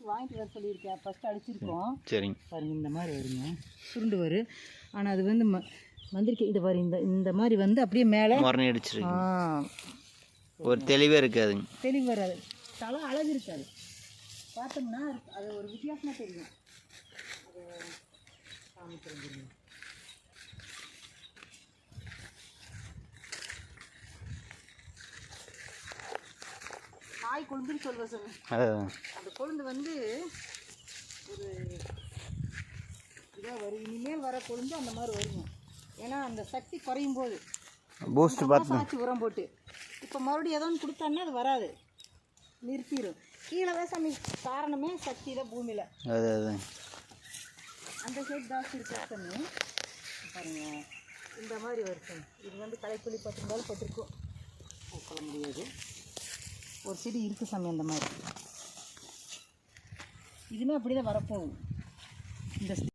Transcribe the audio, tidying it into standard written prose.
வாங்கிட்டு வர சொல்லியிருக்கேன். ஃபஸ்ட்டு அடிச்சிருக்கோம். சரிங்க. பாருங்கள் இந்த மாதிரி வருங்க, சுருண்டு வரும். ஆனால் அது வந்து வந்திருக்கு. இது பாரு, இந்த மாதிரி வந்து அப்படியே மேலே மரணி அடிச்சிருக்கு. ஒரு தெளிவே இருக்காதுங்க. தெளிவு வராது, தலை அழகு இருக்காது. பார்த்தோம்னா அது ஒரு வித்தியாசமாக தெரியும். அது காமிக்கிறேன். நாய் கொழுந்துன்னு சொல்லுவேன் சொன்னேன். அந்த கொழுந்து வந்து ஒரு இதாக வரும். இனிமேல் வர கொழுந்து அந்த மாதிரி வருங்க. ஏன்னா அந்த சக்தி குறையும் போது பூஸ்ட் பார்த்து உரம் போட்டு இப்போ மறுபடியும் ஏதோ ஒன்று கொடுத்தான்னா அது வராது, நிறுத்திடும். கீழே தான் சாமி காரணமே சக்தி தான் பூமியில். அந்த சைடு ஜாஸ்தி இருக்கான்னு பாருங்க. இந்த மாதிரி வருஷம் இது வந்து களைப்புள்ளி 10 நாள் பட்டிருக்கும். சொல்ல முடியாது. ஒரு செடி இருக்குது சாமி அந்த மாதிரி. இதுவுமே அப்படி தான் வரப்போகும். இந்த